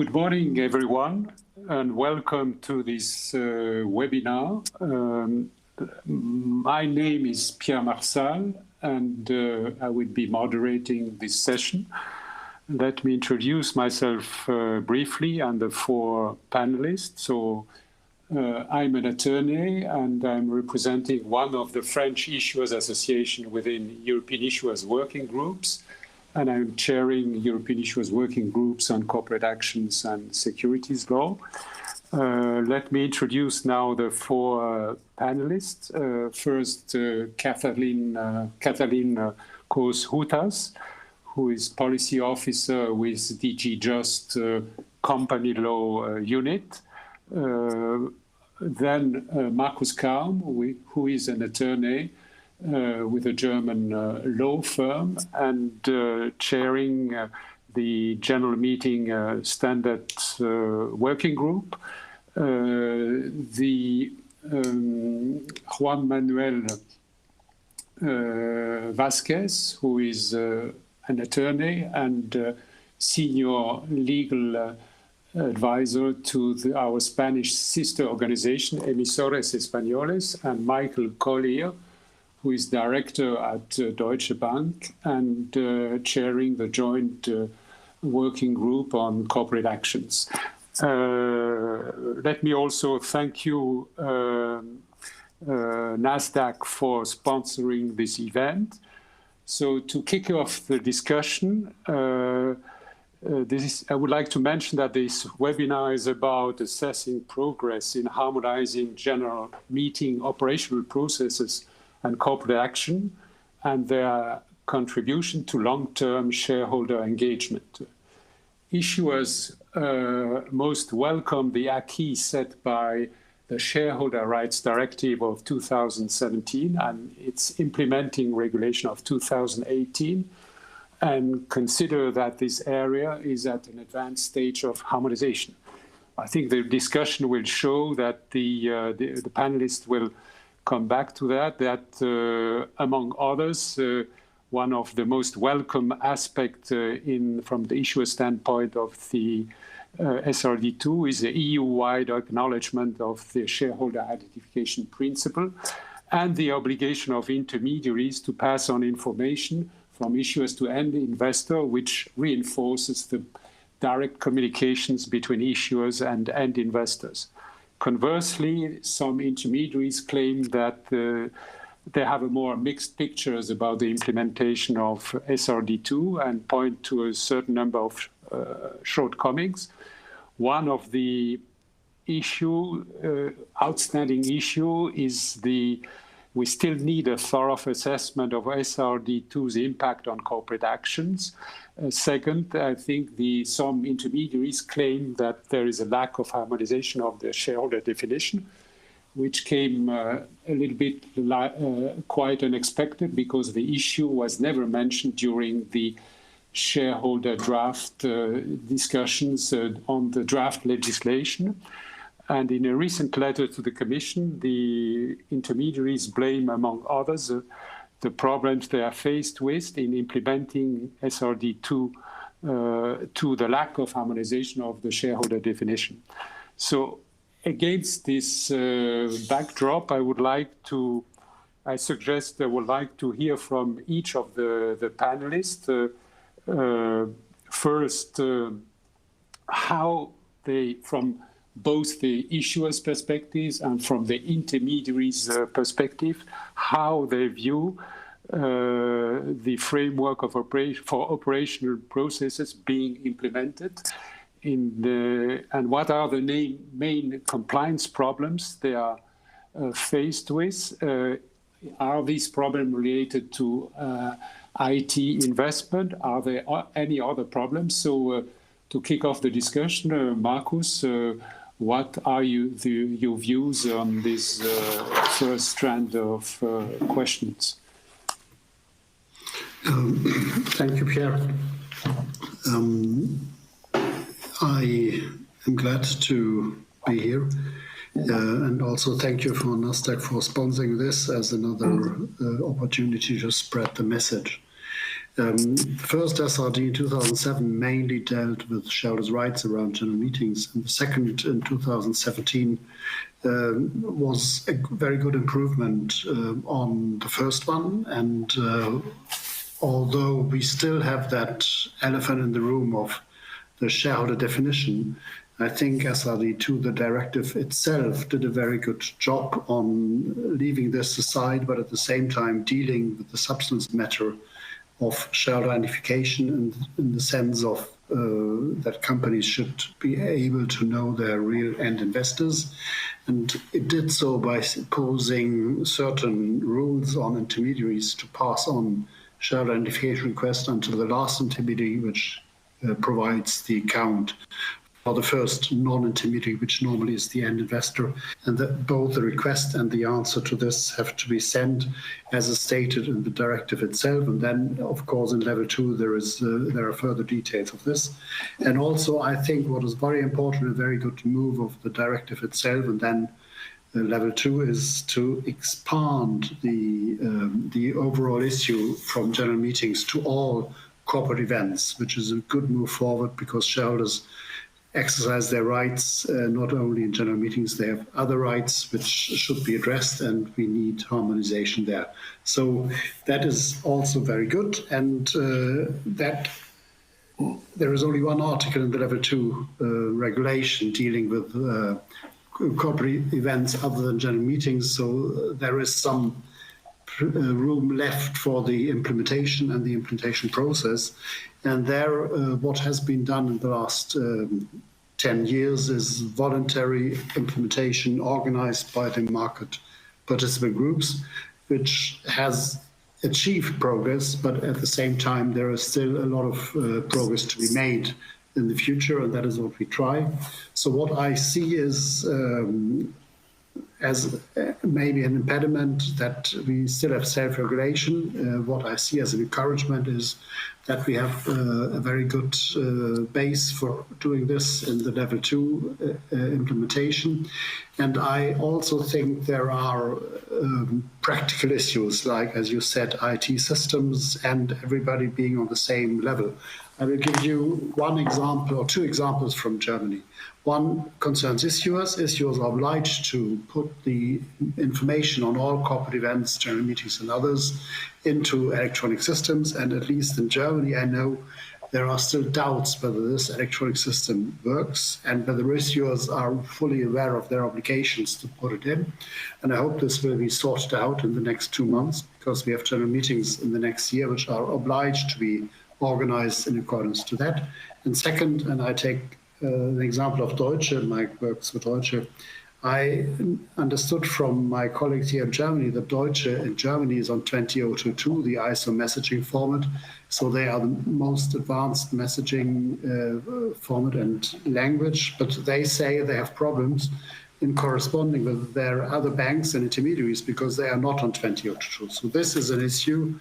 Good morning, everyone, and welcome to this webinar. My name is Pierre Marsal, and I will be moderating this session. Let me introduce myself briefly and the four panelists. So, I'm an attorney, and I'm representing one of the French Issuers Association within European Issuers working groups. And I'm chairing European Issuers working groups on corporate actions and securities law. Let me introduce now the four panelists. First, Kathleen Koos-Hutas, who is policy officer with DG Just Company Law Unit. Then Markus Kaum, who is an attorney with a German law firm and chairing the General Meeting Standard Working Group. The Juan Manuel Vasquez, who is an attorney and senior legal advisor to our Spanish sister organization, Emisores Españoles, and Michael Collier, who is director at Deutsche Bank and chairing the joint working group on corporate actions. Let me also thank you, NASDAQ, for sponsoring this event. So to kick off the discussion, I would like to mention that this webinar is about assessing progress in harmonizing general meeting operational processes and corporate action, and their contribution to long-term shareholder engagement. Issuers most welcome the acquis set by the Shareholder Rights Directive of 2017 and its implementing regulation of 2018, and consider that this area is at an advanced stage of harmonization. I think the discussion will show that the panelists will come back to that among others, one of the most welcome aspects from the issuer standpoint of the SRD II is the EU-wide acknowledgement of the shareholder identification principle and the obligation of intermediaries to pass on information from issuers to end investor, which reinforces the direct communications between issuers and end investors. Conversely, some intermediaries claim that they have a more mixed pictures about the implementation of SRD II and point to a certain number of shortcomings. One of the outstanding issue is we still need a thorough assessment of SRD II's impact on corporate actions. Second, I think some intermediaries claim that there is a lack of harmonization of the shareholder definition, which came a little bit quite unexpected because the issue was never mentioned during the shareholder draft discussions on the draft legislation. And in a recent letter to the Commission, the intermediaries blame, among others, the problems they are faced with in implementing SRD II to the lack of harmonization of the shareholder definition. So against this backdrop, I would like to hear from each of the panelists. First, how they, from both the issuers' perspectives and from the intermediaries' perspective, how they view the framework of for operational processes being implemented, and what are the main compliance problems they are faced with. Are these problems related to IT investment? Are there any other problems? So to kick off the discussion, Markus, what are your views on this first strand of questions? Thank you, Pierre. I am glad to be here. And also thank you for NASDAQ for sponsoring this as another opportunity to spread the message. First SRD in 2007 mainly dealt with shareholders' rights around general meetings, and the second in 2017 was a very good improvement on the first one. And although we still have that elephant in the room of the shareholder definition, I think SRD II, the directive itself, did a very good job on leaving this aside, but at the same time dealing with the substance matter of shareholder identification in the sense of that companies should be able to know their real end investors. And it did so by imposing certain rules on intermediaries to pass on shareholder identification requests until the last intermediary, which provides the account, or the first non-intermediary, which normally is the end investor, and that both the request and the answer to this have to be sent as is stated in the directive itself. And then, of course, in level 2, there are further details of this. And also, I think what is very important, a very good move of the directive itself, and then level 2 is to expand the overall issue from general meetings to all corporate events, which is a good move forward because shareholders exercise their rights not only in general meetings, they have other rights which should be addressed, and we need harmonization there. So that is also very good, and that there is only one article in the level 2 regulation dealing with corporate events other than general meetings, so there is some room left for the implementation and the implementation process. And there, what has been done in the last 10 years is voluntary implementation organized by the market participant groups, which has achieved progress, but at the same time, there is still a lot of progress to be made in the future, and that is what we try. So what I see is as maybe an impediment that we still have self-regulation. What I see as an encouragement is that we have a very good base for doing this in the level 2 implementation. And I also think there are practical issues, like, as you said, IT systems and everybody being on the same level. I will give you one example or two examples from Germany. One concerns issuers. Issuers are obliged to put the information on all corporate events, general meetings and others into electronic systems. And at least in Germany, I know there are still doubts whether this electronic system works and whether issuers are fully aware of their obligations to put it in. And I hope this will be sorted out in the next 2 months, because we have general meetings in the next year which are obliged to be organized in accordance to that. And second, and I take an example of Deutsche, my works with Deutsche, I understood from my colleagues here in Germany that Deutsche in Germany is on 20022, the ISO messaging format. So they are the most advanced messaging format and language, but they say they have problems in corresponding with their other banks and intermediaries because they are not on 20022. So this is an issue.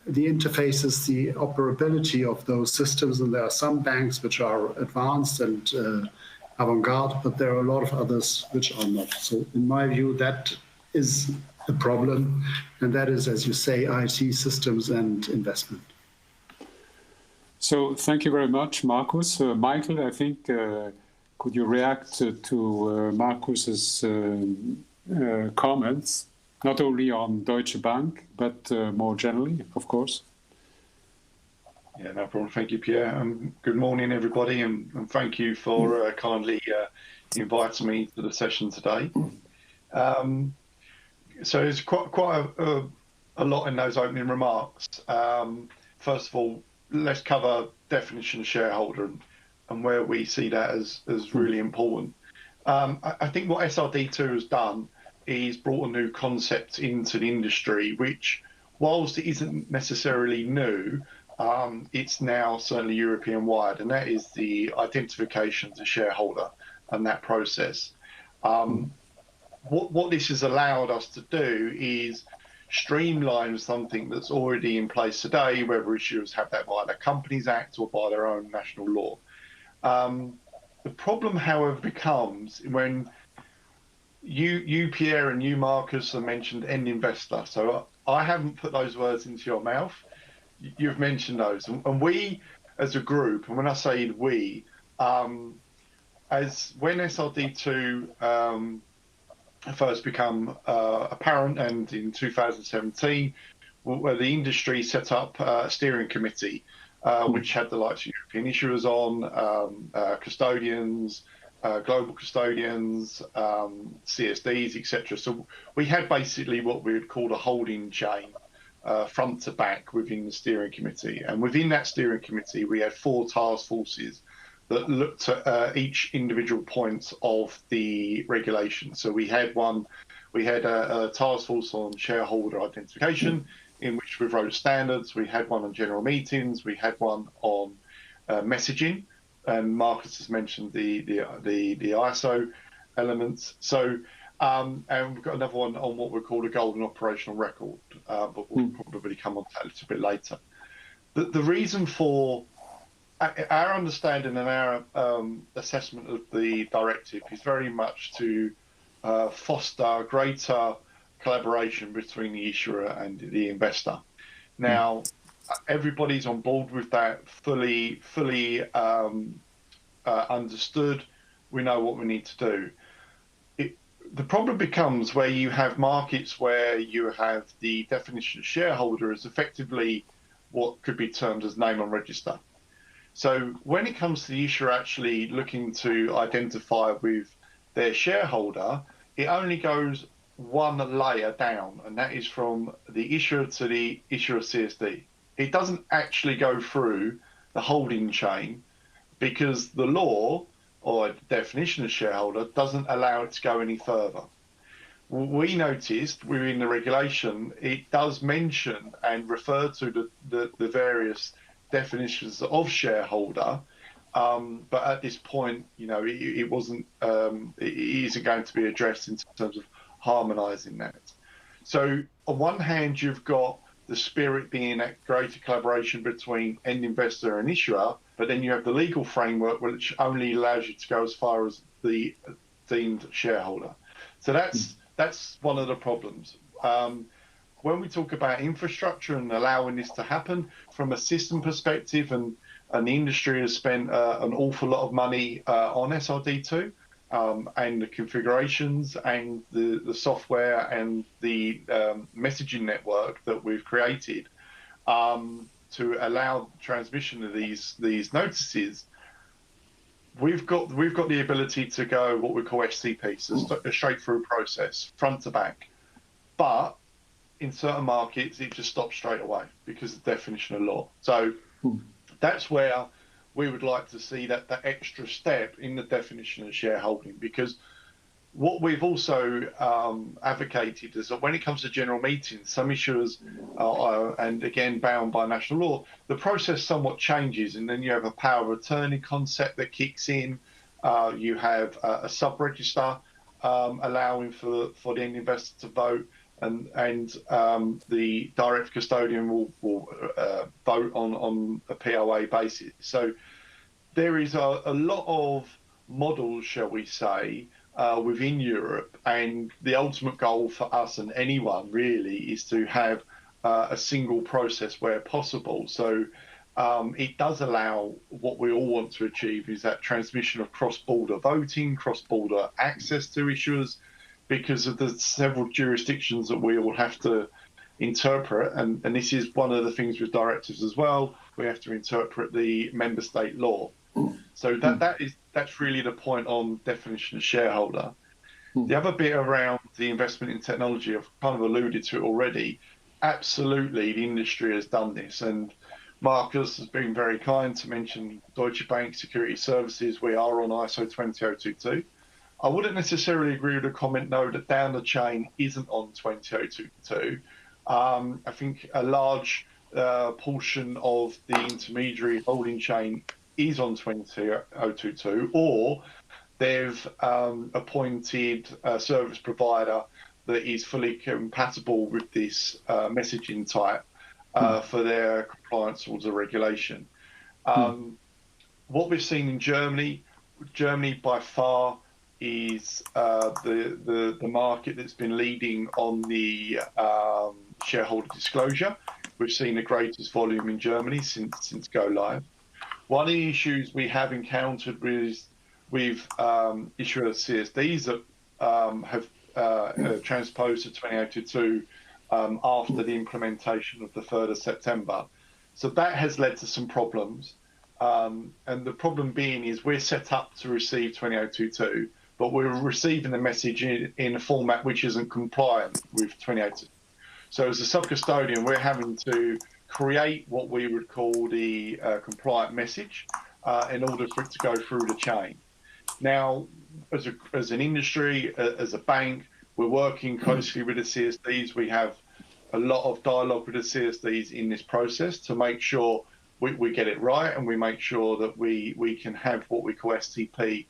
The interfaces, the operability of those systems, and there are some banks which are advanced and avant-garde, but there are a lot of others which are not. So in my view, that is a problem, and that is, as you say, IT systems and investment. So thank you very much, Markus. Michael, I think, could you react to Markus's comments? Not only on Deutsche Bank, but more generally, of course. Yeah, no problem. Thank you, Pierre. Good morning, everybody, and thank you for kindly inviting me to the session today. So there's quite a lot in those opening remarks. First of all, let's cover definition of shareholder and where we see that as really important. I think what SRD II has done is brought a new concept into the industry, which, whilst it isn't necessarily new, it's now certainly European-wide, and that is the identification of the shareholder and that process. What this has allowed us to do is streamline something that's already in place today, whether issuers have that by the Companies Act or by their own national law. The problem, however, becomes when you, Pierre, and you, Markus, have mentioned end investor. So I haven't put those words into your mouth. you've mentioned those, and we as a group, and when I say we, as when SRD II first become apparent, and in 2017, where the industry set up a steering committee, which had the likes of European issuers on, custodians, global custodians, CSDs, etc. So we had basically what we would call a holding chain, front to back within the steering committee. And within that steering committee, we had 4 task forces that looked at each individual point of the regulation. So we had a task force on shareholder identification, in which we wrote standards. We had one on general meetings. We had one on messaging, and Marcus has mentioned the ISO elements. So and we've got another one on what we call a golden operational record, but we'll probably come on to that a little bit later. The reason for our understanding and our assessment of the directive is very much to foster greater collaboration between the issuer and the investor. Now, everybody's on board with that, fully understood. We know what we need to do. The problem becomes where you have markets where you have the definition of shareholder as effectively what could be termed as name on register. So when it comes to the issuer actually looking to identify with their shareholder, it only goes one layer down, and that is from the issuer to the issuer CSD. It doesn't actually go through the holding chain because the law or definition of shareholder doesn't allow it to go any further. We noticed within the regulation, it does mention and refer to the various definitions of shareholder, but at this point, it wasn't, it isn't going to be addressed in terms of harmonising that. So on one hand, you've got the spirit being that greater collaboration between end investor and issuer, but then you have the legal framework which only allows you to go as far as the deemed shareholder. So that's one of the problems. When we talk about infrastructure and allowing this to happen from a system perspective, and the industry has spent an awful lot of money on SRD II, and the configurations and the software and the messaging network that we've created to allow transmission of these notices, we've got the ability to go what we call SCP, so a straight through process, front to back. But in certain markets, it just stops straight away because of the definition of law. So that's where we would like to see that extra step in the definition of shareholding, because what we've also advocated is that when it comes to general meetings, some issuers are, and again, bound by national law, the process somewhat changes, and then you have a power of attorney concept that kicks in. You have a sub-register allowing for the end investor to vote, and the direct custodian will vote on a POA basis. So there is a lot of models, shall we say, within Europe, and the ultimate goal for us and anyone really is to have a single process where possible. So it does allow what we all want to achieve is that transmission of cross-border voting, cross-border access to issuers, because of the several jurisdictions that we all have to interpret. And this is one of the things with directives as well. We have to interpret the member state law. So that's really the point on definition of shareholder. The other bit around the investment in technology, I've kind of alluded to it already. Absolutely, the industry has done this. And Marcus has been very kind to mention Deutsche Bank Security Services. We are on ISO 20022. I wouldn't necessarily agree with the comment, though, that down the chain isn't on 20022. I think a large portion of the intermediary holding chain is on 20022, or they've appointed a service provider that is fully compatible with this messaging type for their compliance towards the regulation. What we've seen in Germany by far is the market that's been leading on the shareholder disclosure. We've seen the greatest volume in Germany since go live. One of the issues we have encountered with issuer CSDs that have transposed to 2022 after the implementation of the 3rd of September. So that has led to some problems. And the problem being is we're set up to receive 2022, but we're receiving the message in a format which isn't compliant with 2022. So as a sub-custodian, we're having to create what we would call the compliant message in order for it to go through the chain. Now, as an industry, as a bank, we're working closely with the CSDs. We have a lot of dialogue with the CSDs in this process to make sure we get it right, and we make sure that we can have what we call STP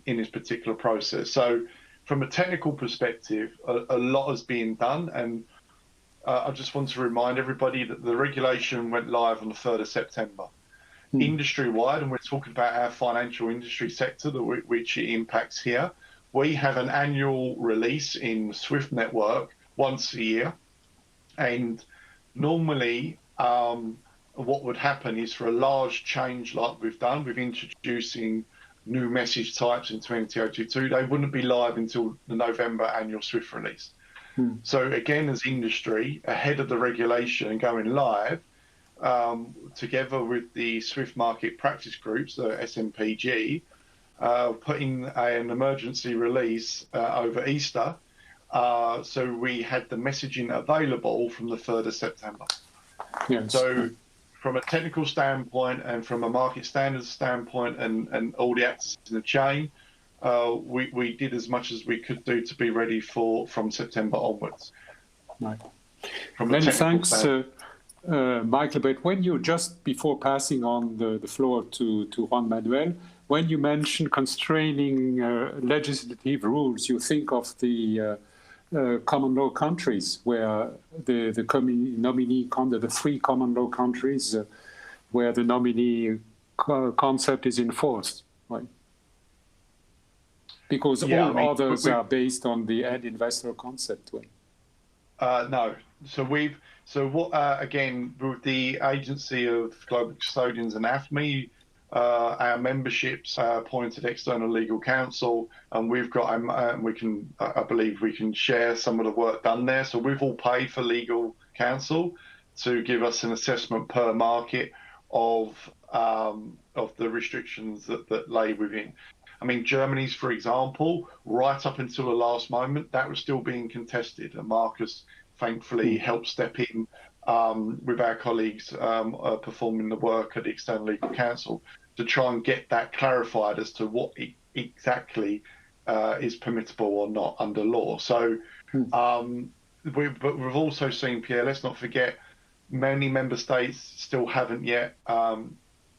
in this particular process. So from a technical perspective, a lot is being done, and I just want to remind everybody that the regulation went live on the 3rd of September. Industry-wide, and we're talking about our financial industry sector, which it impacts here, we have an annual release in SWIFT network once a year. And normally, what would happen is for a large change like we've done, with introducing new message types in 2022, they wouldn't be live until the November annual SWIFT release. So again, as industry, ahead of the regulation and going live, together with the SWIFT market practice groups, the SMPG, putting an emergency release over Easter. So we had the messaging available from the 3rd of September. Yes. So from a technical standpoint and from a market standards standpoint and all the actors in the chain, we did as much as we could do to be ready from September onwards. Right. Many thanks, Michael. But when you, just before passing on the floor to Juan Manuel, when you mention constraining legislative rules, you think of the common law countries where the nominee, the 3 common law countries where the nominee concept is enforced, right? Because all others are based on the end investor concept. No. Again, with the Agency of Global Custodians and AFME, our memberships appointed external legal counsel, and we've got, I believe we can share some of the work done there. So we've all paid for legal counsel to give us an assessment per market of the restrictions that lay within. I mean, Germany's, for example, right up until the last moment, that was still being contested. And Marcus thankfully helped step in with our colleagues performing the work at the External Legal Counsel to try and get that clarified as to what exactly is permissible or not under law. So we've also seen, Pierre, let's not forget, many member states still haven't yet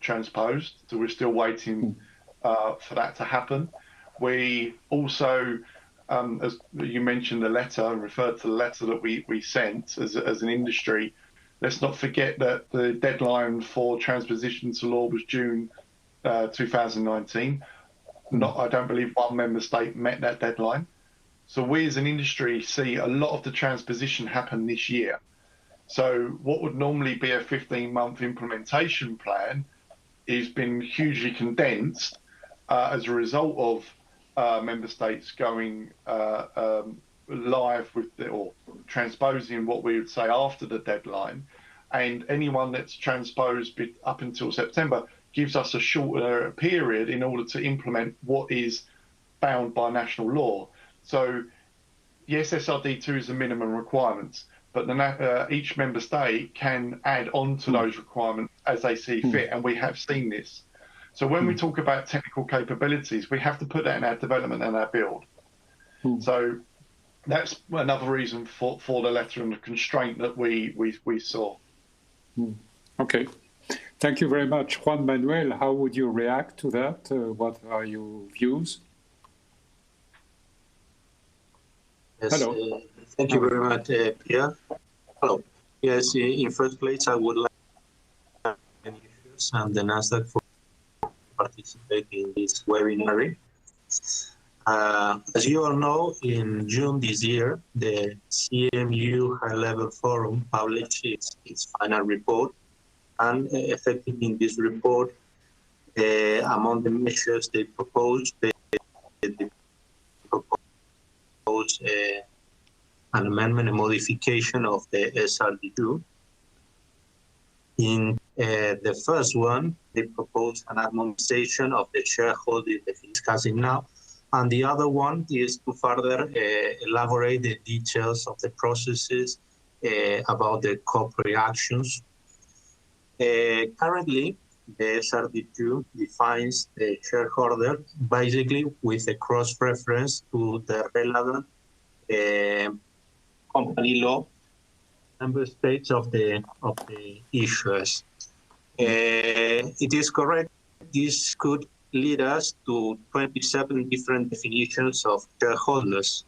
transposed. So we're still waiting for that to happen. We also, as you mentioned the letter and referred to the letter that we sent as an industry, let's not forget that the deadline for transposition to law was June 2019. I don't believe one member state met that deadline. So we as an industry see a lot of the transposition happen this year. So what would normally be a 15-month implementation plan has been hugely condensed as a result of member states going live with or transposing what we would say after the deadline. And anyone that's transposed up until September gives us a shorter period in order to implement what is bound by national law. So yes, SRD II is a minimum requirements, but each member state can add on to those requirements as they see fit, and we have seen this. So when we talk about technical capabilities, we have to put that in our development and our build. So that's another reason for the letter and the constraint that we saw. Okay. Thank you very much. Juan Manuel, how would you react to that? What are your views? Yes, hello. Thank you very much, Pierre. Hello. Yes, in first place, I would like to thank and the NASDAQ for participating in this webinar. As you all know, in June this year, the CMU High-Level Forum published its final report, and effectively in this report, among the measures they proposed, they proposed an amendment, a modification of the SRD II. In the first one, they proposed an harmonization of the shareholder that we're discussing now. And the other one is to further elaborate the details of the processes about the corporate actions. Currently, the SRD II defines the shareholder basically with a cross-reference to the relevant company law member states of the issuers. It is correct. This could lead us to 27 different definitions of shareholders,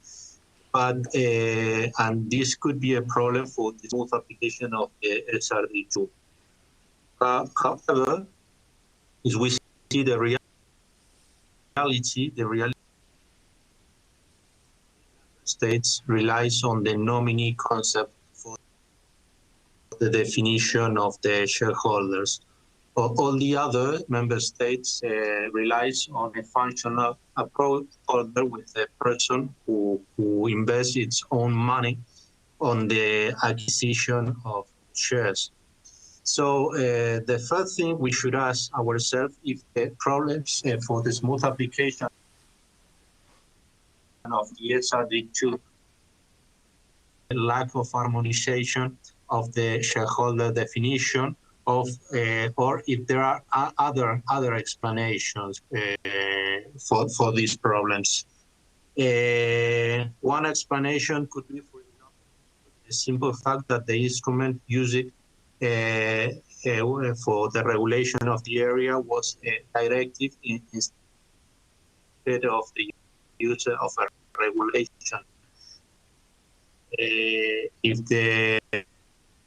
but and this could be a problem for the smooth application of the SRD II. However, as we see the reality states relies on the nominee concept for the definition of the shareholders. All the other member states relies on a functional approach holder with a person who invests its own money on the acquisition of shares. So the first thing we should ask ourselves if the problems for the smooth application of the SRD II, lack of harmonization of the shareholder definition of, or if there are other explanations for these problems. One explanation could be, for example, the simple fact that the instrument used for the regulation of the area was a directive instead of the use of a regulation. If the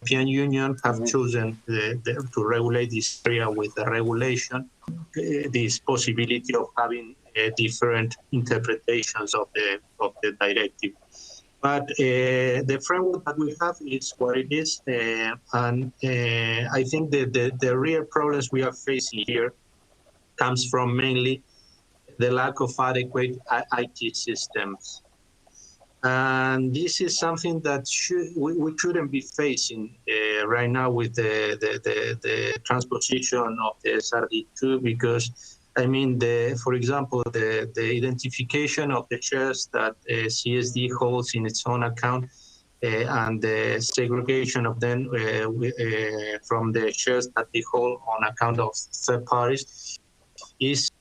European Union have chosen to regulate this area with a regulation, this possibility of having different interpretations of the directive. But the framework that we have is what it is, and I think that the real problems we are facing here comes from mainly the lack of adequate IT systems. And this is something that we shouldn't be facing right now with the transposition of the SRD II, because I mean, for example, the identification of the shares that CSD holds in its own account and the segregation of them from the shares that they hold on account of third parties is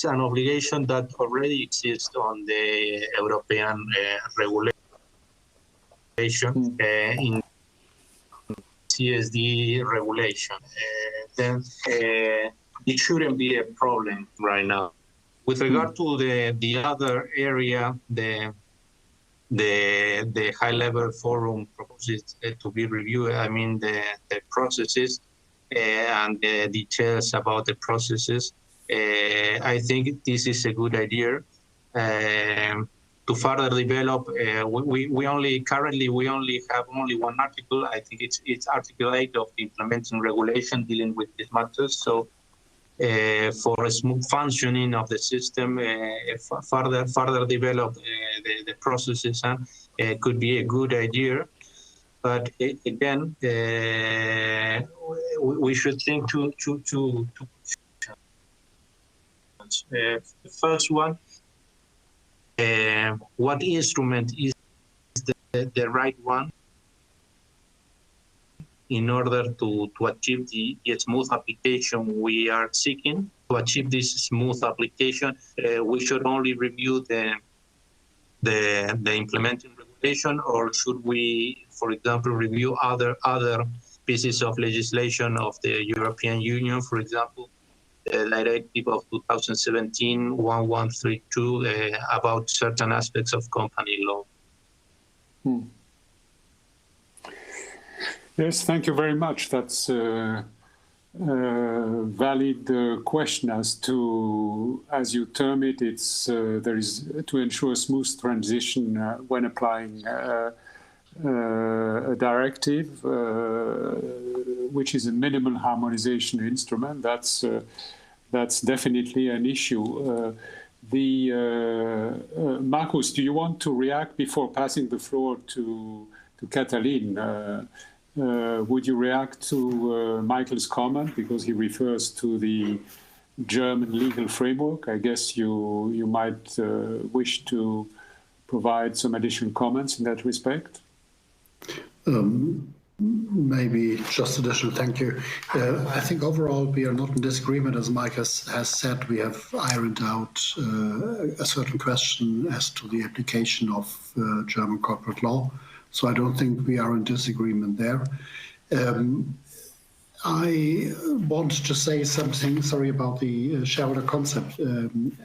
an obligation that already exists on the European regulation in CSD regulation. Then it shouldn't be a problem right now. With regard to the other area, the high-level forum proposes to be reviewed. I mean the processes and the details about the processes. I think this is a good idea to further develop. We only have one article. I think it's Article 8 of the implementing regulation dealing with these matters. So for a smooth functioning of the system, further develop the processes could be a good idea. But again, we should think to the first one, what instrument is the right one in order to achieve the smooth application we are seeking? To achieve this smooth application, we should only review the implementing regulation, or should we, for example, review other pieces of legislation of the European Union, for example, the Directive of 2017/1132 about certain aspects of company law? Yes, thank you very much. That's valid question as to, as you term it, there is to ensure smooth transition when applying a directive, which is a minimal harmonization instrument. That's definitely an issue. Markus, do you want to react before passing the floor to Katalin? Would you react to Michael's comment, because he refers to the German legal framework? I guess you might wish to provide some additional comments in that respect. Maybe just additional, thank you. I think overall we are not in disagreement. As Mike has said, we have ironed out a certain question as to the application of German corporate law. So I don't think we are in disagreement there. I want to say something, sorry, about the shareholder concept.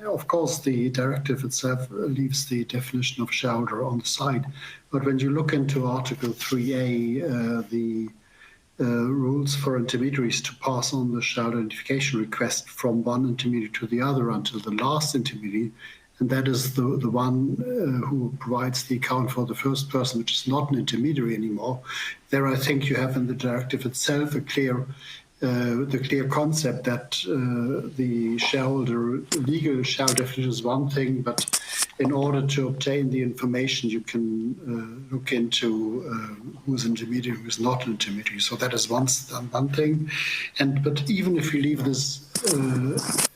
Of course, the directive itself leaves the definition of shareholder on the side. But when you look into Article 3A, the rules for intermediaries to pass on the shareholder identification request from one intermediary to the other until the last intermediary, and that is the one who provides the account for the first person, which is not an intermediary anymore. There, I think you have in the directive itself the clear concept that the shareholder, legal shareholder definition is one thing, but in order to obtain the information, you can look into who's an intermediary, who's not an intermediary. So that is one thing. But even if you leave this,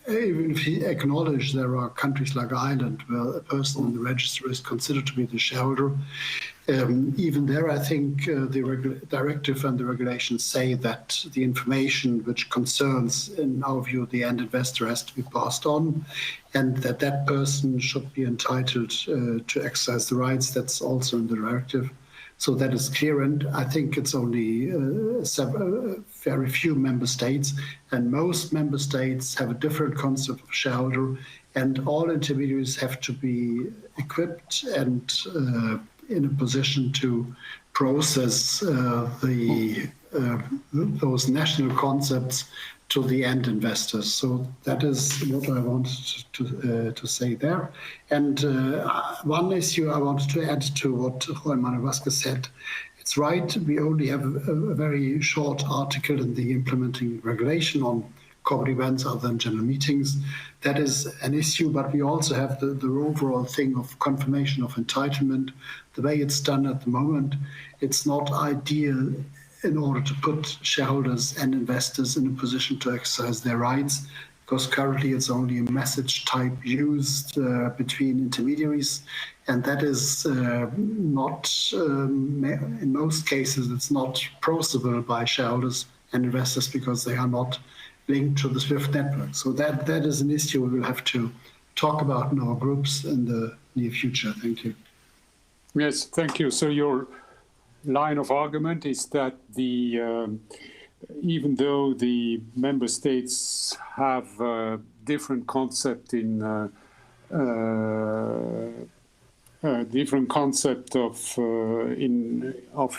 even if you acknowledge there are countries like Ireland where a person in the register is considered to be the shareholder, even there, I think the directive and the regulations say that the information which concerns, in our view, the end investor has to be passed on, and that person should be entitled to exercise the rights. That's also in the directive. So that is clear, and I think it's only very few member states, and most member states have a different concept of shareholder, and all intermediaries have to be equipped and in a position to process those national concepts to the end investors. So that is what I wanted to say there. And one issue I wanted to add to what Juan Manuel Vázquez said. It's right, we only have a very short article in the implementing regulation on corporate events other than general meetings. That is an issue, but we also have the overall thing of confirmation of entitlement. The way it's done at the moment, it's not ideal in order to put shareholders and investors in a position to exercise their rights, because currently it's only a message type used between intermediaries, and that is not, in most cases, it's not processable by shareholders and investors because they are not linked to the SWIFT network. So that is an issue we will have to talk about in our groups in the near future. Thank you. Yes, thank you. So your line of argument is that even though the member states have a different concept of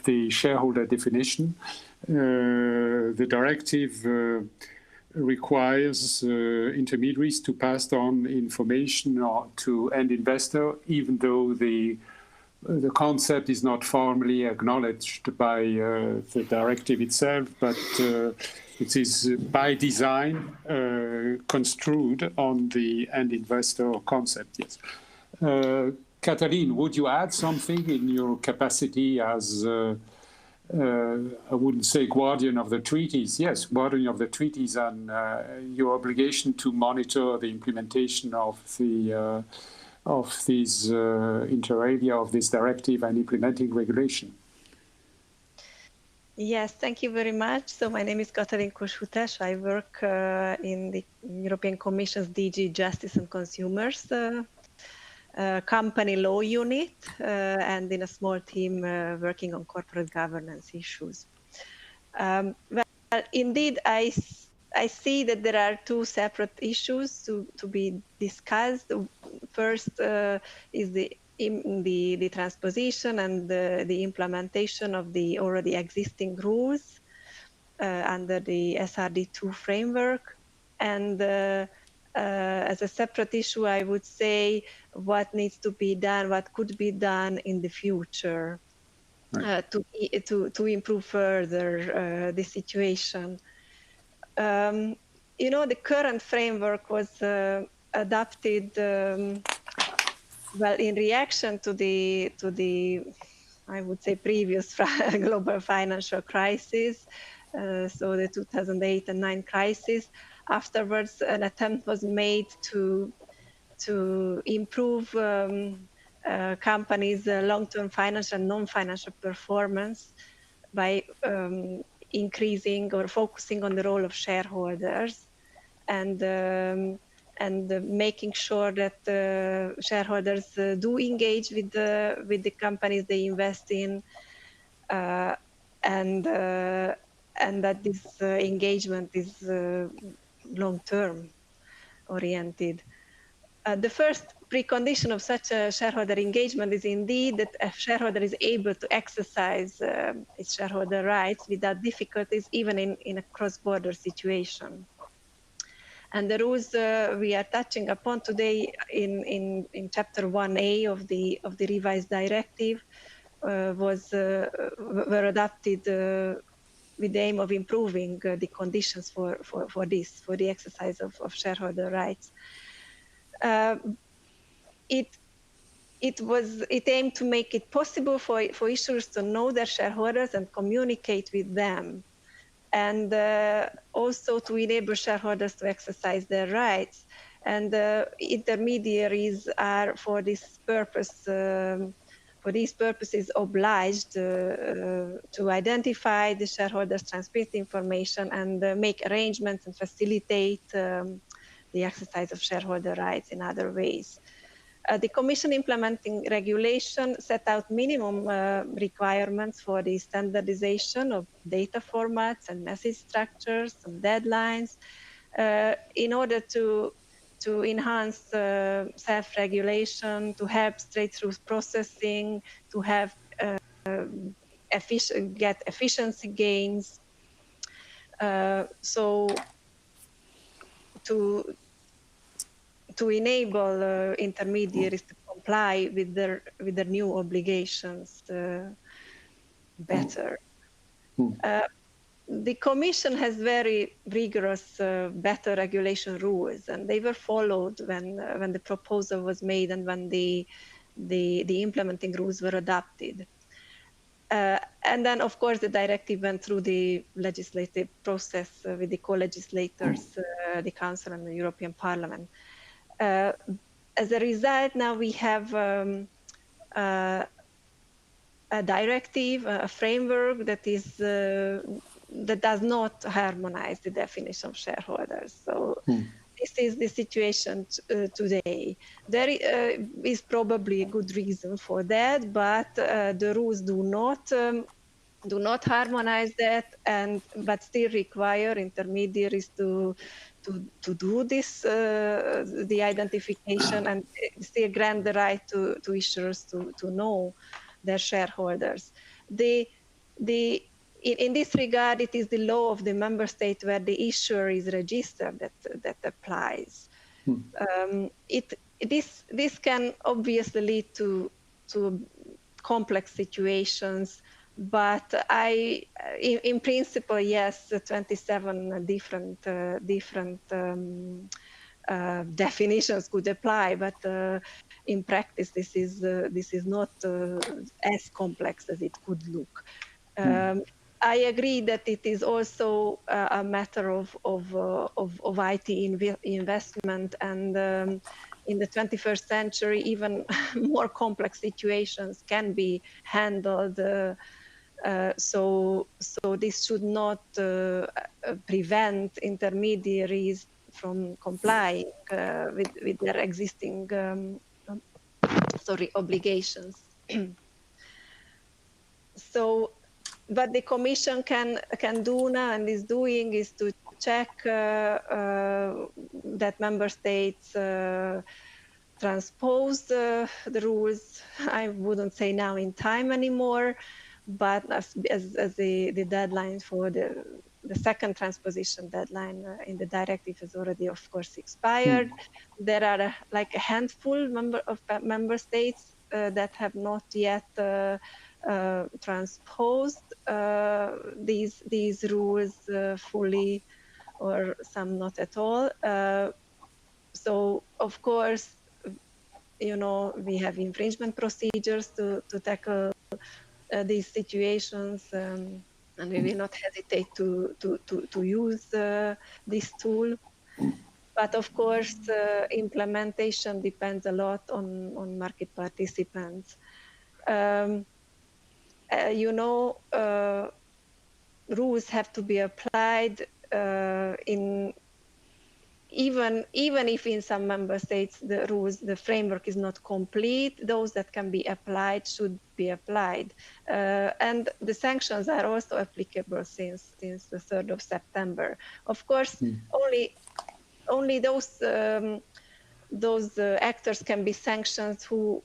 the shareholder definition, the directive requires intermediaries to pass on information to end investor, even though the concept is not formally acknowledged by the directive itself, but it is by design construed on the end investor concept. Yes. Katalin, would you add something in your capacity as, I wouldn't say guardian of the treaties, yes, guardian of the treaties, and your obligation to monitor the implementation of these inter alia of this directive and implementing regulation? Yes, thank you very much. So my name is Katalin Kossuth. I work in the European Commission's DG Justice and Consumers company law unit, and in a small team working on corporate governance issues. Well, indeed, I see that there are two separate issues to be discussed. First is the transposition and the implementation of the already existing rules under the SRD II framework. And as a separate issue, I would say what needs to be done, what could be done in the future to improve further the situation. You know, the current framework was adopted well in reaction to the I would say previous global financial crisis, so the 2008 and 2009 crisis. Afterwards, an attempt was made to improve companies' long-term financial and non-financial performance by increasing or focusing on the role of shareholders and making sure that shareholders do engage with the companies they invest in, and that this engagement is long-term oriented. The first precondition of such a shareholder engagement is indeed that a shareholder is able to exercise its shareholder rights without difficulties, even in a cross-border situation. And the rules we are touching upon today in Chapter 1A of the revised directive were adopted with the aim of improving the conditions for the exercise of shareholder rights. It aimed to make it possible for issuers to know their shareholders and communicate with them, and also to enable shareholders to exercise their rights. And intermediaries are, for this purpose, for these purposes, obliged to identify the shareholders, transmit information, and make arrangements and facilitate the exercise of shareholder rights in other ways. The Commission implementing regulation set out minimum requirements for the standardization of data formats and message structures and deadlines in order to enhance self-regulation, to help straight-through processing, to have get efficiency gains. So to enable intermediaries to comply with their new obligations better. The Commission has very rigorous better regulation rules, and they were followed when the proposal was made and when the implementing rules were adopted. And then, of course, the directive went through the legislative process with the co-legislators, the Council and the European Parliament. As a result, now we have a directive, a framework that is that does not harmonize the definition of shareholders. So this is the situation today. There is probably a good reason for that, but the rules do not harmonize that, but still require intermediaries to do this, the identification, and still grant the right to issuers to know their shareholders. In this regard, it is the law of the member state where the issuer is registered that applies. This can obviously lead to complex situations, but in principle, yes, 27 different definitions could apply, but in practice, this is not as complex as it could look. I agree that it is also a matter of IT investment, and in the 21st century, even more complex situations can be handled. So this should not prevent intermediaries from complying with their existing obligations. So what the Commission can do now and is doing is to check that member states transpose the rules. I wouldn't say now in time anymore, but as the deadline for the the second transposition deadline in the directive has already, of course, expired. There are like a handful of member states that have not yet transposed these rules fully, or some not at all. So, of course, you know, we have infringement procedures to tackle these situations, and we will not hesitate to use this tool. But of course, implementation depends a lot on market participants. You know, rules have to be applied even if in some member states the framework is not complete. Those that can be applied should be applied, and the sanctions are also applicable since the 3rd of September. Of course, only those actors can be sanctioned who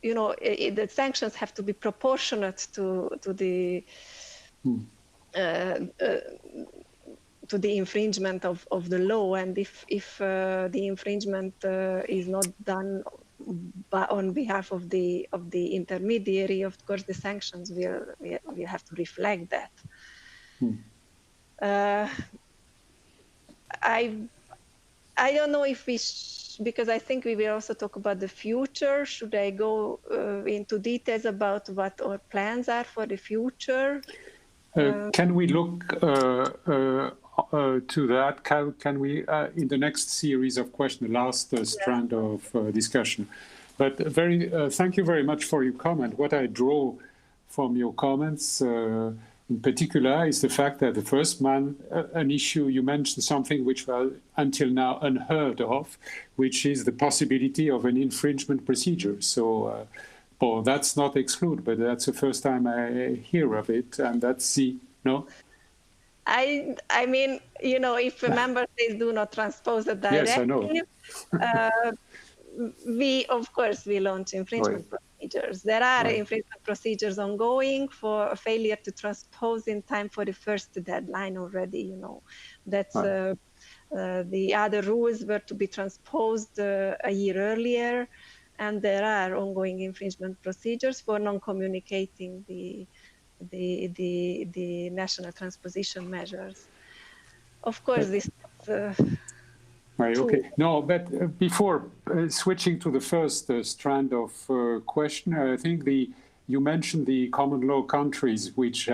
you know, the sanctions have to be proportionate to the infringement of the law, and if the infringement is not done on behalf of the intermediary, of course the sanctions will have to reflect that. I don't know if because I think we will also talk about the future. Should I go into details about what our plans are for the future? Can we look to that? Can we, in the next series of questions, the last strand of discussion? But thank you very much for your comment. What I draw from your comments in particular is the fact that the first an issue, you mentioned something which was until now unheard of, which is the possibility of an infringement procedure. So well, that's not excluded, but that's the first time I hear of it, and that's no? I mean, you know, if member states do not transpose the directive, yes, I know. We, of course, we launch infringement procedures. There are infringement procedures ongoing for a failure to transpose in time for the first deadline already, you know. That's the other rules were to be transposed a year earlier, and there are ongoing infringement procedures for non-communicating the national transposition measures. Of course, this right, okay. No, but before switching to the first strand of question, I think you mentioned the common law countries, whose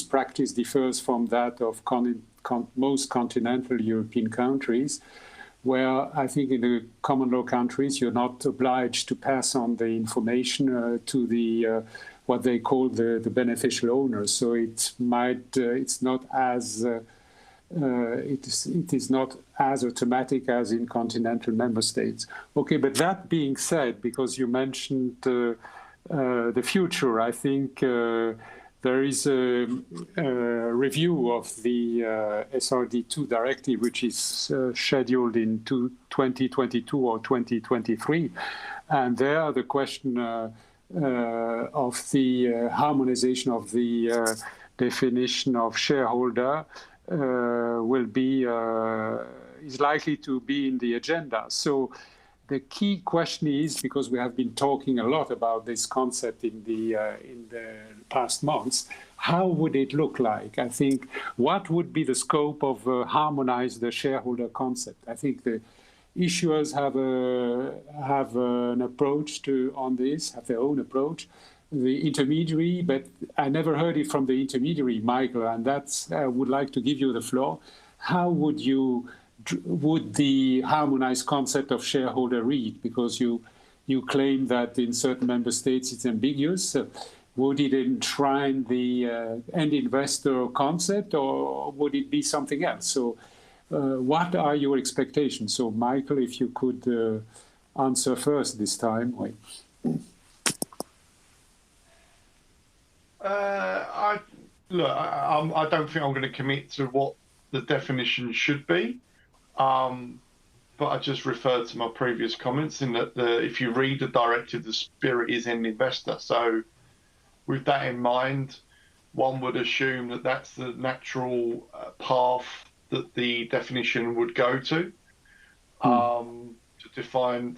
practice differs from that of most continental European countries, where I think in the common law countries you're not obliged to pass on the information to the what they call the beneficial owners. So it's not as it is not as automatic as in continental member states. Okay, but that being said, because you mentioned the future, I think there is a review of the SRD II directive, which is scheduled in 2022 or 2023. And there the question of the harmonization of the definition of shareholder is likely to be in the agenda. So the key question is, because we have been talking a lot about this concept in the past months, how would it look like? I think what would be the scope of harmonize the shareholder concept? I think the issuers have an approach on this, have their own approach. The intermediary, but I never heard it from the intermediary, Michael, and I would like to give you the floor. How would the harmonized concept of shareholder read? Because you claim that in certain member states it's ambiguous. Would it enshrine the end investor concept, or would it be something else? So what are your expectations? So Michael, if you could answer first this time. I don't think I'm going to commit to what the definition should be, but I just referred to my previous comments in that if you read the directive, the spirit is end investor. So with that in mind, one would assume that that's the natural path that the definition would go to define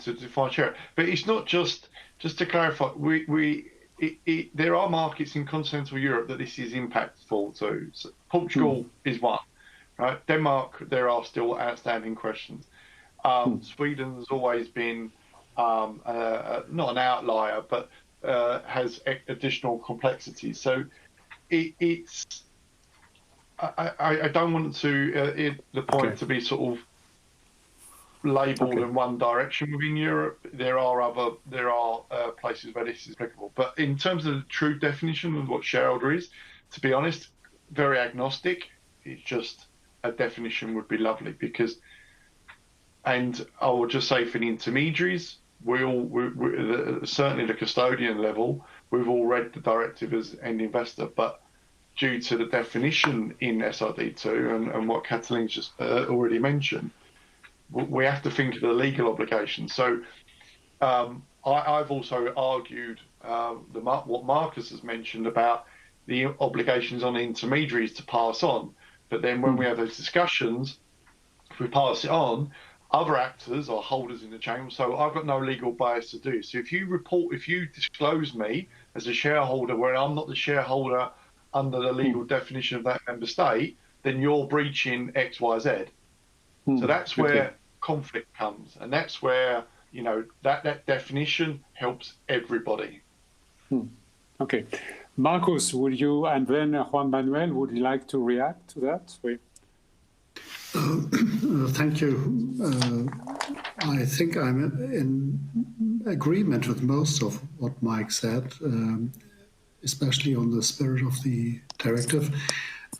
share. But it's not just to clarify. There are markets in continental Europe that this is impactful to. So Portugal is one, right? Denmark, there are still outstanding questions. Sweden has always been not an outlier, but has additional complexities. So it's. I don't want to the point to be sort of labelled in one direction within Europe. There are places where this is applicable. But in terms of the true definition of what shareholder is, to be honest, very agnostic. It's just a definition would be lovely because, and I will just say for the intermediaries, certainly the custodian level, we've all read the directive as end investor, but due to the definition in SRD II and what Catalin's just already mentioned, we have to think of the legal obligations. So I've also argued what Marcus has mentioned about the obligations on the intermediaries to pass on. But then when we have those discussions, if we pass it on, other actors or holders in the chain, so I've got no legal bias to do. So if you disclose me as a shareholder where I'm not the shareholder under the legal definition of that member state, then you're breaching X, Y, Z. So that's where conflict comes, and that's where that definition helps everybody. Okay, Marcus, would you, and then Juan Manuel, would you like to react to that? Thank you. I think I'm in agreement with most of what Mike said, especially on the spirit of the directive.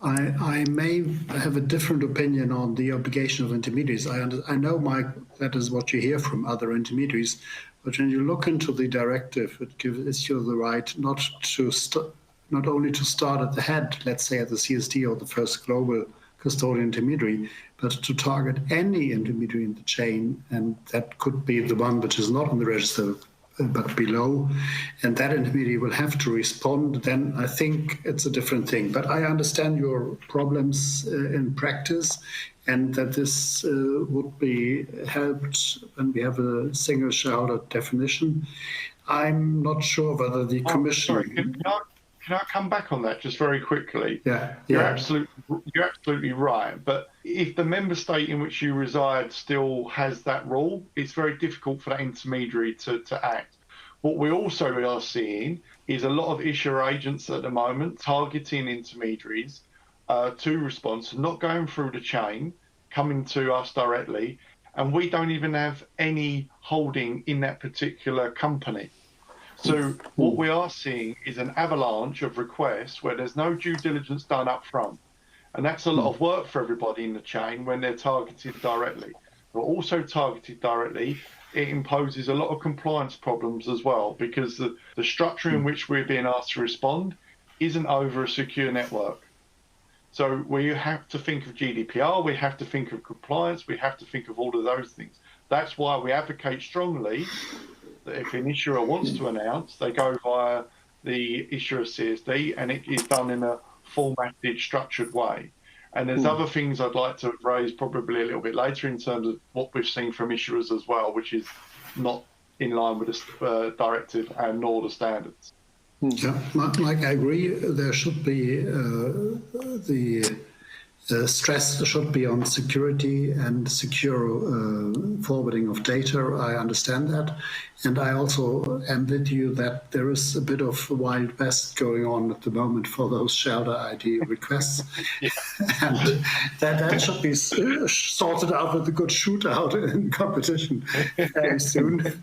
I may have a different opinion on the obligation of intermediaries. I know, Mike, that is what you hear from other intermediaries, but when you look into the directive, it gives you the right not only to start at the head, let's say at the CSD or the first global custodian intermediary, but to target any intermediary in the chain, and that could be the one which is not on the register but below, and that intermediary will have to respond, then I think it's a different thing. But I understand your problems in practice, and that this would be helped when we have a single shareholder definition. I'm not sure whether the Commission... Sorry, can I come back on that just very quickly? Yeah. You're absolutely right. But if the member state in which you reside still has that rule, it's very difficult for that intermediary to act. What we also are seeing is a lot of issuer agents at the moment targeting intermediaries to respond, so not going through the chain, coming to us directly, and we don't even have any holding in that particular company. So what we are seeing is an avalanche of requests where there's no due diligence done up front. And that's a lot of work for everybody in the chain when they're targeted directly. But also targeted directly, it imposes a lot of compliance problems as well, because the structure in which we're being asked to respond isn't over a secure network. So we have to think of GDPR, we have to think of compliance, we have to think of all of those things. That's why we advocate strongly that if an issuer wants to announce, they go via the issuer CSD, and it is done in a formatted, structured way. And there's other things I'd like to raise probably a little bit later in terms of what we've seen from issuers as well, which is not in line with the directive and nor the standards. Yeah, Mike, I agree. There should be the stress should be on security and secure forwarding of data. I understand that. And I also am with you that there is a bit of Wild West going on at the moment for those shareholder ID requests. And that should be sorted out with a good shootout in competition very soon.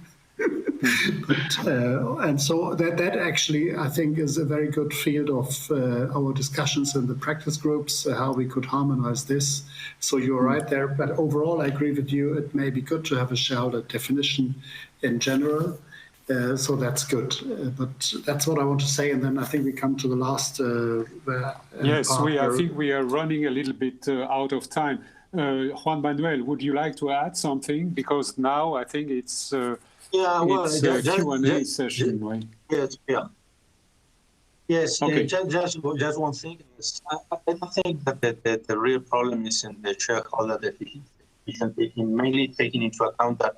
And so that actually, I think, is a very good field of our discussions in the practice groups, how we could harmonize this. So you're right there. But overall, I agree with you. It may be good to have a shareholder definition in general. So that's good. But that's what I want to say. And then I think we come to the last yes, I think we are running a little bit out of time. Juan Manuel, would you like to add something? Because now I think it's... Yeah, well, it's a Q&A session, right? Yes, yeah. Yes, Okay. just one thing. I don't think that the real problem is in the shareholder definition, mainly taking into account that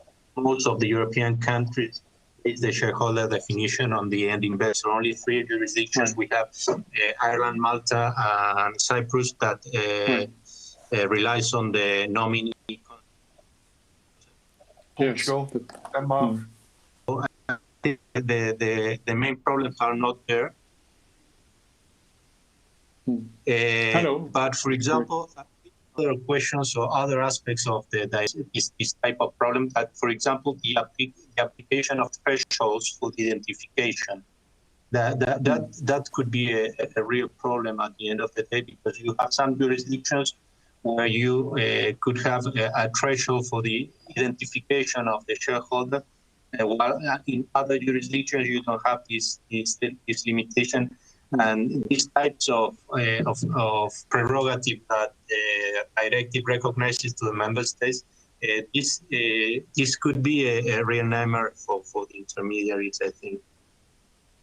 most of the European countries is the shareholder definition on the end investor. Only 3 jurisdictions we have, Ireland, Malta, and Cyprus, that relies on the nominee. Portugal, Denmark. The main problems are not there. But for example, other questions or other aspects of this type of problem, that for example, the application of thresholds for the identification, that could be a real problem at the end of the day, because you have some jurisdictions where you could have a threshold for the identification of the shareholder, while in other jurisdictions you don't have this limitation. And these types of prerogative that the directive recognizes to the member states, this could be a real nightmare for the intermediaries, I think.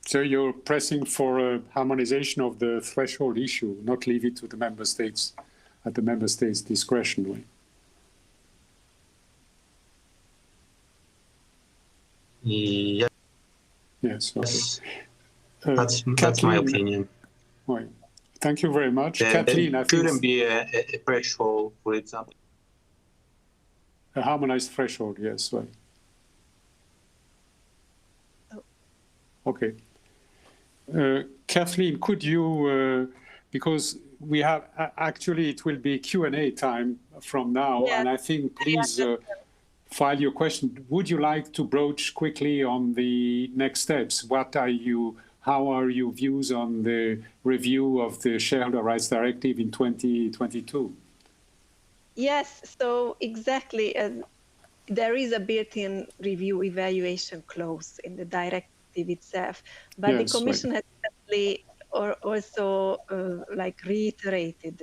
So you're pressing for a harmonization of the threshold issue, not leave it to the member states at the member states' discretion, right? Yeah. Yes. Okay. That's my opinion. Right. Thank you very much, Kathleen. There couldn't be a threshold, for example. A harmonized threshold, yes, right. Okay. Kathleen, could you, because we have, actually it will be Q&A time from now, and I think please file your question. Would you like to broach quickly on the next steps? How are your views on the review of the Shareholder Rights Directive in 2022? Yes, so exactly. There is a built-in review evaluation clause in the directive itself, but the Commission has actually also reiterated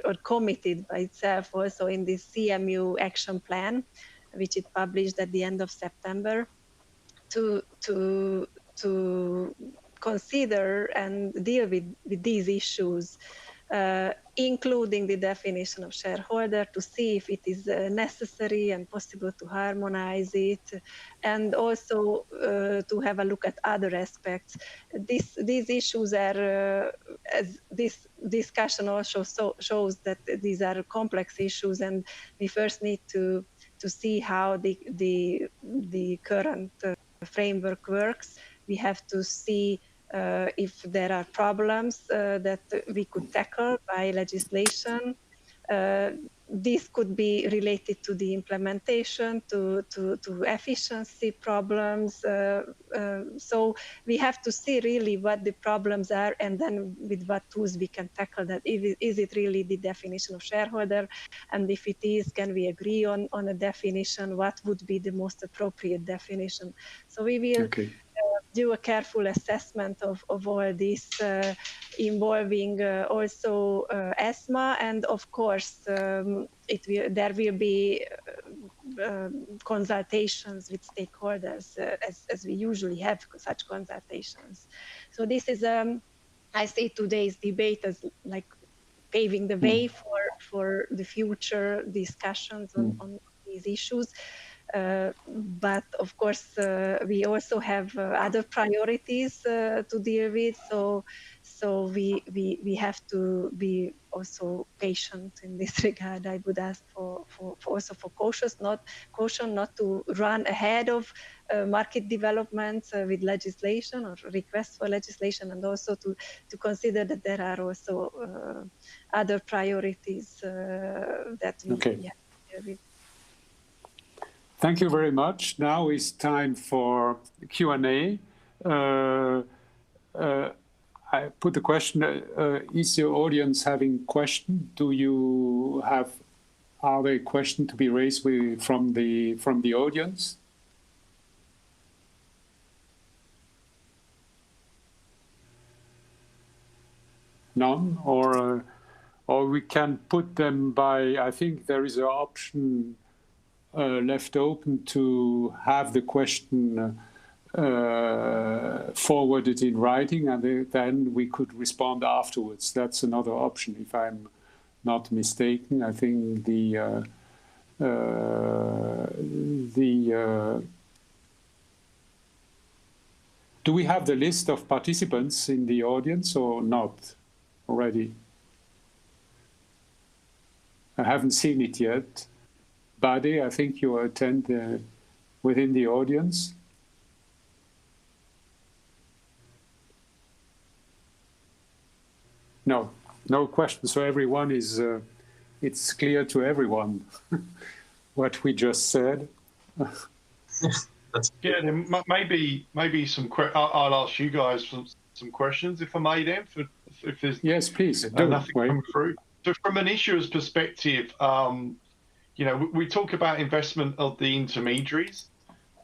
or committed by itself also in the CMU action plan, which it published at the end of September, to consider and deal with these issues, including the definition of shareholder, to see if it is necessary and possible to harmonize it, and also to have a look at other aspects. These issues are, as this discussion also shows, that these are complex issues, and we first need to see how the current framework works. We have to see if there are problems that we could tackle by legislation. This could be related to the implementation, to efficiency problems. So we have to see really what the problems are, and then with what tools we can tackle that. Is it really the definition of shareholder? And if it is, can we agree on a definition? What would be the most appropriate definition? So we will do a careful assessment of all this, involving also ESMA, and of course there will be consultations with stakeholders, as we usually have such consultations. So this is, I see today's debate as like paving the way for the future discussions on these issues. But of course, we also have other priorities to deal with. So we have to be also patient in this regard. I would ask for caution, not to run ahead of market developments with legislation or requests for legislation, and also to consider that there are also other priorities that we have to deal with. Thank you very much. Now it's time for Q&A. I put the question, is your audience having questions? Are there questions to be raised from the audience? None? Or we can put them by, I think there is an option left open to have the question forwarded in writing, and then we could respond afterwards. That's another option, if I'm not mistaken. I think do we have the list of participants in the audience or not already? I haven't seen it yet. Bade, I think you attend within the audience. No, no question. So everyone is, it's clear to everyone what we just said. Yeah, then maybe some. I'll ask you guys some questions if I may. Then, if there's please nothing coming through. So, from an issuer's perspective, we talk about investment of the intermediaries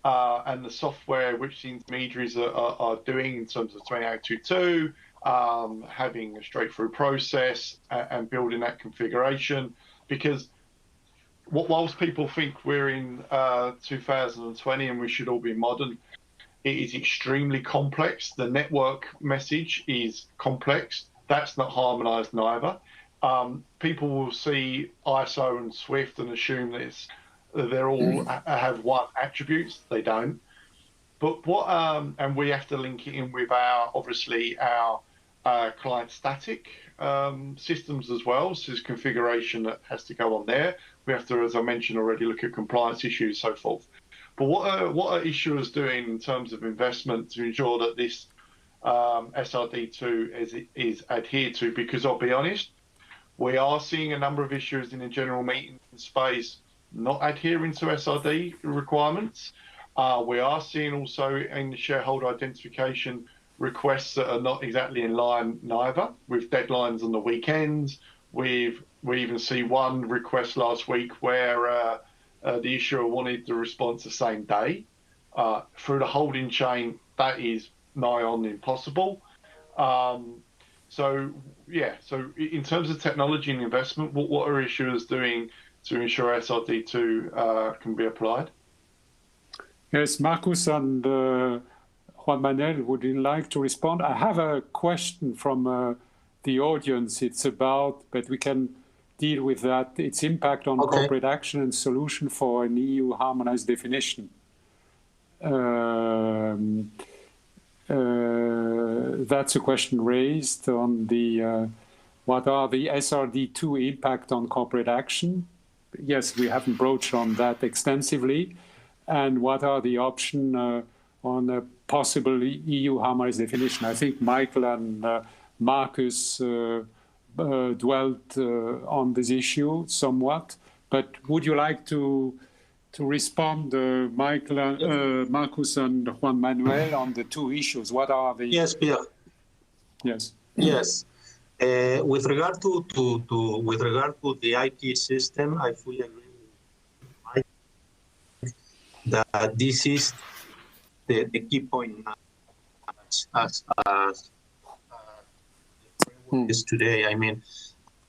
and the software which the intermediaries are doing in terms of 2822, having a straight-through process and building that configuration, because whilst people think we're in 2020 and we should all be modern, it is extremely complex. The network message is complex. That's not harmonized neither. People will see ISO and SWIFT and assume that they're all have one attributes. They don't. But and we have to link it in with our client static systems as well. So there's configuration that has to go on there. We have to, as I mentioned already, look at compliance issues, so forth. But what are issuers doing in terms of investment to ensure that this SRD II is adhered to? Because I'll be honest, we are seeing a number of issuers in the general meeting space not adhering to SRD requirements. We are seeing also in the shareholder identification requests that are not exactly in line neither, with deadlines on the weekends. We even see one request last week where the issuer wanted the response the same day. Through the holding chain, that is nigh on impossible. So in terms of technology and investment, what are issuers doing to ensure SRD II can be applied? Yes, Marcus and Juan Manuel, would you like to respond? I have a question from the audience. It's about, but we can deal with that, its impact on corporate action and solution for an EU harmonized definition. That's a question raised on the what are the SRD II impact on corporate action? Yes, we haven't broached on that extensively. And what are the options on a possible EU harmonized definition? I think Michael and Marcus dwelt on this issue somewhat, but would you like to respond, Marcus and Juan Manuel, on the two issues? What are the... Yes, Pierre. Yes. Yes. With regard to the IT system, I fully agree with Mike that this is the key point as is today. I mean,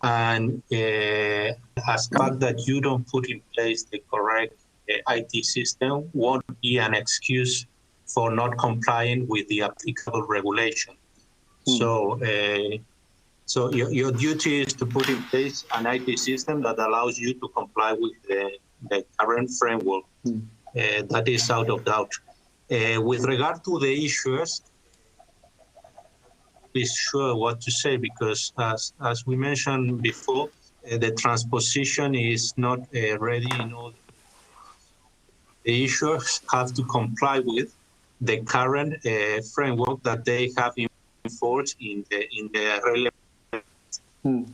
and as fact that you don't put in place the correct IT system won't be an excuse for not complying with the applicable regulation. So your duty is to put in place an IT system that allows you to comply with the current framework. That is out of doubt. With regard to the issuers, I'm not sure what to say, because as we mentioned before, the transposition is not ready in all. The issuers have to comply with the current framework that they have in force in the relevant. And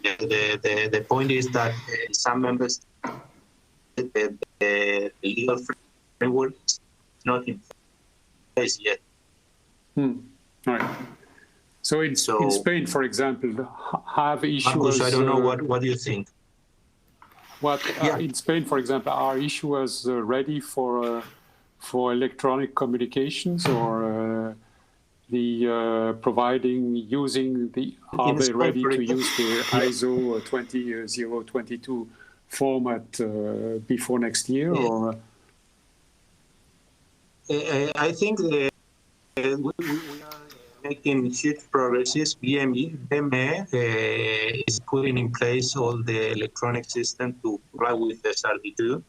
the point is that some members, the legal framework is not in place yet. Right. So in Spain, for example, have issuers... Marcus, I don't know, what do you think? In Spain, for example, are issuers ready for electronic communications, or are they ready to use the ISO 20022 format before next year? Yeah. Or I think we are making huge progresses. BME is putting in place all the electronic system to comply with SRD II.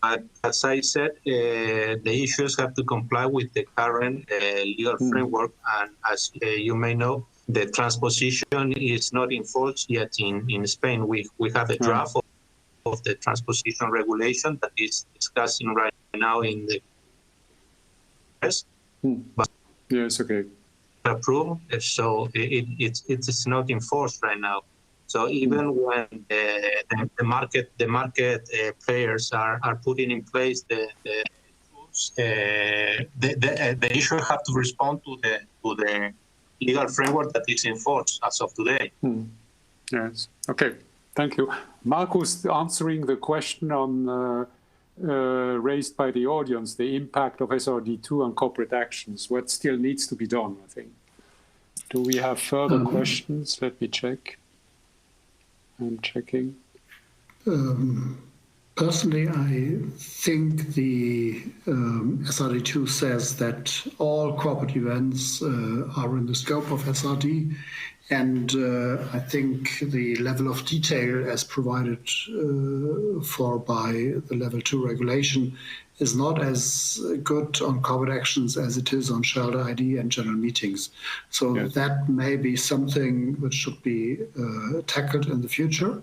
But as I said, the issues have to comply with the current legal framework. And as you may know, the transposition is not in force yet in Spain. We have a draft of the transposition regulation that is discussing right now in the press. But yes, okay. Approved, so it's not in force right now. So even when the market players are putting in place the issue have to respond to the legal framework that is in force as of today. Yes. Okay. Thank you, Marcus. Answering the question on raised by the audience, the impact of SRD II on corporate actions. What still needs to be done? I think. Do we have further questions? Let me check. I'm checking. Personally, I think the SRD II says that all corporate events are in the scope of SRD, and I think the level of detail as provided for by the Level 2 regulation is not as good on corporate actions as it is on shareholder ID and general meetings. So that may be something which should be tackled in the future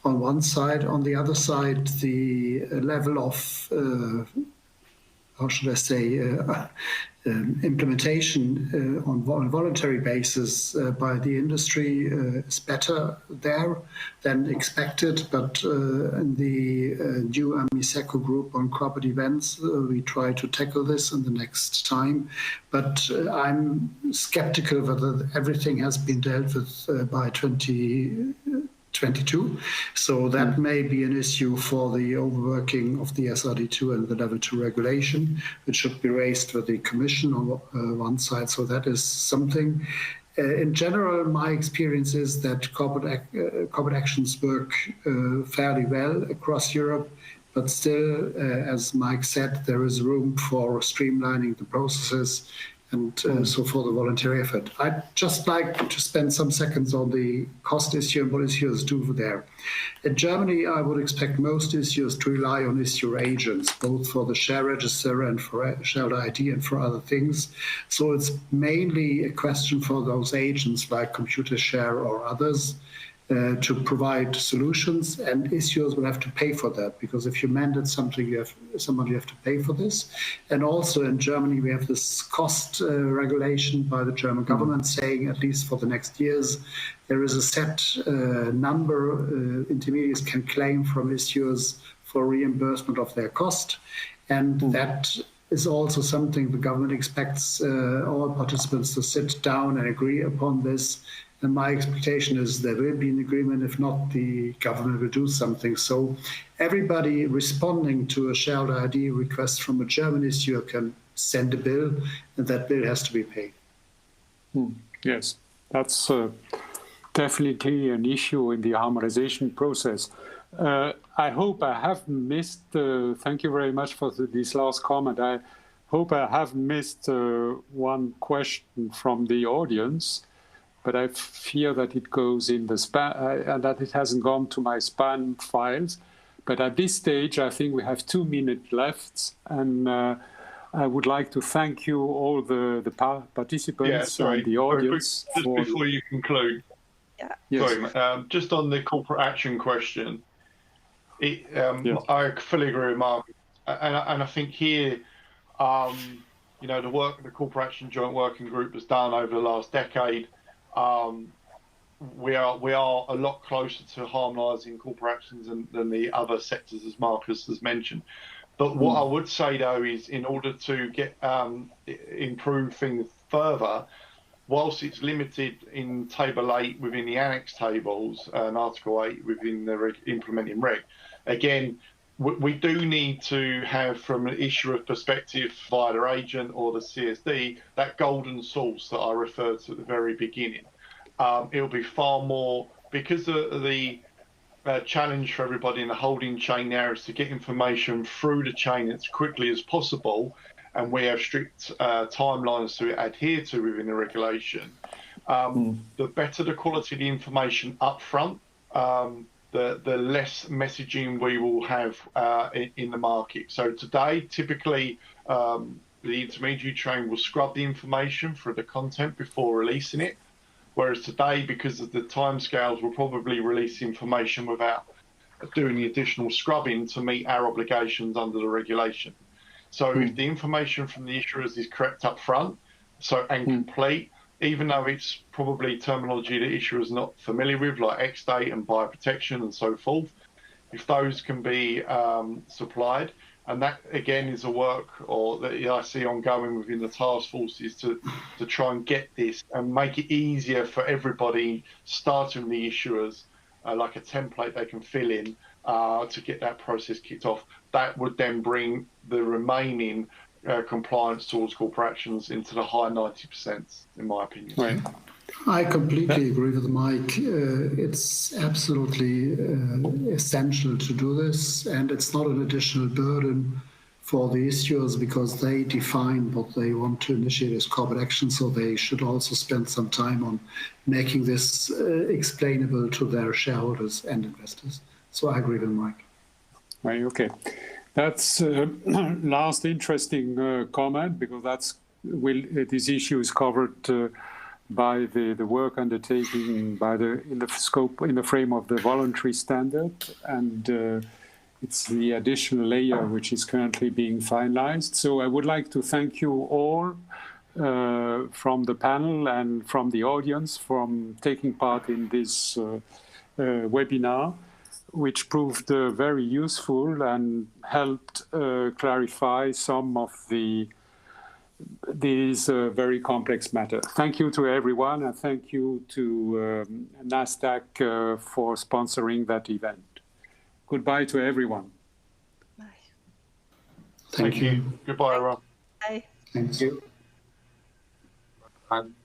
on one side. On the other side, the level of, how should I say, implementation on a voluntary basis by the industry is better there than expected. But in the new AMISECO group on corporate events, we try to tackle this in the next time. But I'm skeptical whether everything has been dealt with by 2022. So that may be an issue for the overworking of the SRD II and the Level 2 regulation, which should be raised with the Commission on one side. So that is something. In general, my experience is that corporate actions work fairly well across Europe, but still, as Mike said, there is room for streamlining the processes and so for the voluntary effort. I'd just like to spend some seconds on the cost issue and what issuers do there. In Germany, I would expect most issuers to rely on issuer agents, both for the share register and for shareholder ID and for other things. So it's mainly a question for those agents like Computershare or others to provide solutions, and issuers will have to pay for that, because if you mandate something, you have to pay for this. And also in Germany, we have this cost regulation by the German government saying, at least for the next years, there is a set number intermediaries can claim from issuers for reimbursement of their cost. And that is also something the government expects all participants to sit down and agree upon this. And my expectation is there will be an agreement. If not, the government will do something. So everybody responding to a shareholder ID request from a German issuer can send a bill, and that bill has to be paid. Yes, that's definitely an issue in the harmonization process. I hope I haven't missed, thank you very much for this last comment. I hope I haven't missed one question from the audience, but I fear that it goes in the spam, and that it hasn't gone to my spam files. But at this stage, I think we have 2 minutes left, and I would like to thank you, all the participants and the audience. Just before you conclude, yes. sorry, just on the corporate action question, I fully agree with Mark, and I think here, you know, the work the corporate action joint working group has done over the last decade. We are a lot closer to harmonising corporate actions than the other sectors, as Marcus has mentioned. But what I would say, though, is in order to get improve things further, whilst it's limited in Table 8 within the annex tables and Article 8 within the implementing reg, again, we do need to have, from an issuer perspective via their agent or the CSD, that golden source that I referred to at the very beginning. It'll be far more, because the challenge for everybody in the holding chain now is to get information through the chain as quickly as possible. and we have strict timelines to adhere to within the regulation, the better the quality of the information up front, the less messaging we will have in the market. So today, typically, the intermediary chain will scrub the information for the content before releasing it. Whereas today, because of the timescales, we'll probably release information without doing the additional scrubbing to meet our obligations under the regulation. So if the information from the issuers is correct up front, and complete, even though it's probably terminology that issuers are not familiar with, like ex-date and buyer protection and so forth, if those can be supplied, and that again is a work that I see ongoing within the task force, is to try and get this and make it easier for everybody, starting the issuers, like a template they can fill in to get that process kicked off. That would then bring the remaining compliance towards corporations into the high 90%, in my opinion. Right. I completely agree with Mike. It's absolutely essential to do this, and it's not an additional burden for the issuers because they define what they want to initiate as corporate action, so they should also spend some time on making this explainable to their shareholders and investors. So I agree with Mike. Right, okay. That's last interesting comment, because this issue is covered by the work undertaken in the frame of the voluntary standard, and it's the additional layer which is currently being finalized. So I would like to thank you all from the panel and from the audience from taking part in this webinar, which proved very useful and helped clarify some of these very complex matter. Thank you to everyone, and thank you to NASDAQ for sponsoring that event. Goodbye to everyone. Bye. Thank you. Goodbye, everyone. Bye. Thank you. And